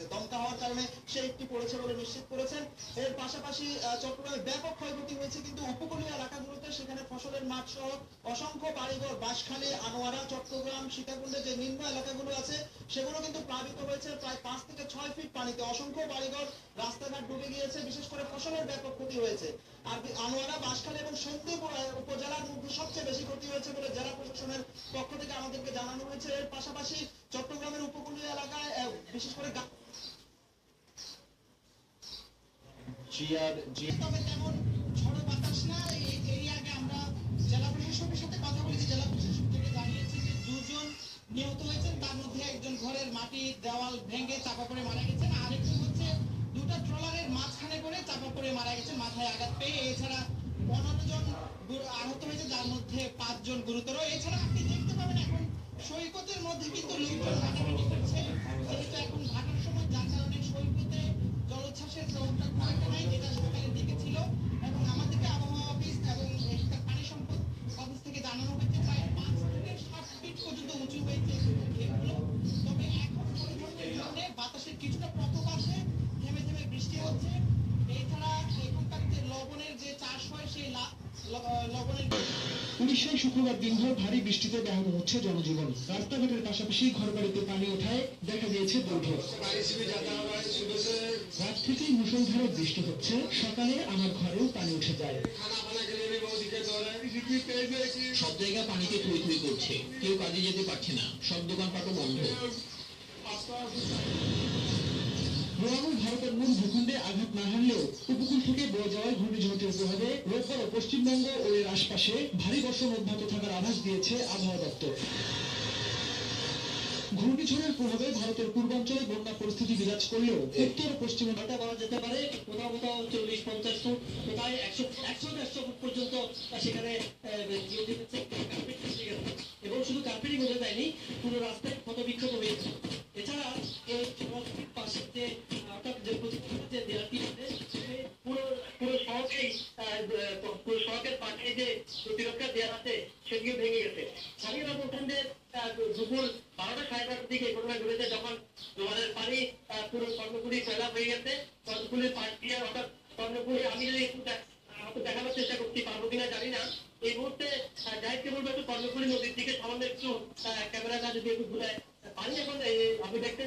হচ্ছে। দমকা হওয়ার কারণে সে একটি পড়েছে বলে নিশ্চিত করেছেন। এর পাশাপাশি চট্টগ্রামে ব্যাপক ক্ষয়ক্ষতি হয়েছে, কিন্তু উপকূলীয় এলাকাগুলোতে সেখানে ফসলের মাঠ সহ অসংখ্য বাড়িঘর, বাঁশখালী, আনোয়ারা, চট্টগ্রাম, সীতাকুণ্ডে যে নিম্ন এলাকাগুলো আছে সেগুলো কিন্তু প্লাবিত হয়েছে প্রায় 5 থেকে 6 ফিট পানিতে। অসংখ্য বাড়িঘর, রাস্তাঘাট ডুবে গিয়েছে, বিশেষ করে ফসলের ব্যাপক ক্ষতি হয়েছে। আর আনোয়ারা, বাঁশখালী এবং সন্দ্বীপ উপজেলার মধ্যে সবচেয়ে বেশি ক্ষতি হয়েছে বলে জেলা প্রশাসনের পক্ষ থেকে আমাদেরকে জানানো হয়েছে। এর পাশাপাশি চট্টগ্রামের উপকূলীয় এলাকায় বিশেষ করে তবে তেমন ঝড়ো বাতাস না। এই আগে আমরা জেলা প্রশাসনের সাথে কথা বলেছি। জেলা প্রশাসন থেকে জানিয়েছে যে 2 জন নিহত হয়েছেন, তার মধ্যে একজন ঘরের মাটি দেওয়াল ভেঙে চাপা পড়ে মারা গেছেন, আরেকজন হচ্ছে দুটো ট্রলারের মাঝখানে করে চাপা পড়ে মারা গেছেন মাথায় আঘাত পেয়ে। এছাড়া 15 জন আহত হয়েছে, যার মধ্যে 5 জন গুরুতর। এছাড়া আপনি দেখতে পাবেন এখন সৈকতের মধ্যে কিন্তু লোকজন হাঁটাহাঁটি করছে, যেহেতু এখন ভাটার সময়, যার কারণে সৈকতে জলোচ্ছ্বাসের প্রভাবটা খুব একটা নাই, যেটা সকালের দিকে ছিল। এবং আমাদেরকে আবহাওয়া অফিস এবং পানি সম্পদ অফিস থেকে জানানো হয়েছে প্রায় 5 থেকে 7 ফিট পর্যন্ত উঁচু হয়েছে ঢেউগুলো। তবে এখন পরিবর্তনের কারণে বাতাসের কিছুটা প্রকোপ আছে, থেমে থেমে বৃষ্টি হচ্ছে। এছাড়া এখানকার যে লবণের যে চাষ হয় সেই লবণের উড়িষ্যায় শুক্রবার দিনভর ভারী বৃষ্টিতে ব্যাহত হচ্ছে জনজীবন। রাস্তাঘাটের পাশাপাশি ঘরবাড়িতে পানি ওঠায় দেখা দিয়েছে দুর্ভোগ। রাত থেকেই মুষলধারে বৃষ্টি হচ্ছে, সকালে আমার ঘরেও পানি উঠে যায়। সব জায়গা পানিতে থই থই করছে, কেউ কাজে যেতে পারছে না, সব দোকানপাটও বন্ধ। মোয়ামুল ভারতের মূল ভূখণ্ডে আঘাত না হানলেও উপকূল থেকে বয়ে যাওয়ায় ঘূর্ণিঝড়টির প্রভাবে রোববার পশ্চিমবঙ্গ ও এর আশপাশে ভারী বর্ষণ অব্যাহত থাকার আভাস দিয়েছে আবহাওয়া দপ্তর। ঘূর্ণিঝড়ের প্রভাবে ভারতের পূর্বাঞ্চলে বন্যা পরিস্থিতি বিরাজ করলেও উত্তর ও পশ্চিমে ঘন্টা বলা যেতে পারে, কোথাও কোথাও 40-50 ফুট, কোথায় 100-150 ফুট পর্যন্ত সেখানে এবং শুধু কার্পেটিং হতে দেয়নি, পুরো রাস্তায় ক্ষত বিক্ষত হয়েছে। এছাড়া এই পাশে যে অর্থাৎ যে যে দেয়ালটি পুরো সড়কের পাশে যে প্রতিরক্ষা দেয়াল আছে সেগুলো ভেঙে গেছে। স্থানীয়রা বলছেন যে দুপুর 12টা-12:30 দিকে ঘটনা ঘটেছে, যখন জোয়ারের পানি পুরো কর্ণফুলী সয়লাব হয়ে গেছে। কর্ণফুলীর পাশ দিয়ে অর্থাৎ কর্ণফুলী, আমি যদি একটু দেখানোর চেষ্টা করছি, পারবো কিনা জানি না এই মুহূর্তে। জাহিদকে বলবো একটু কর্ণফুলী নদীর দিকে সামান্য একটু ক্যামেরাটা যদি একটু ঘুরায়। পানি এখন আপনি দেখতে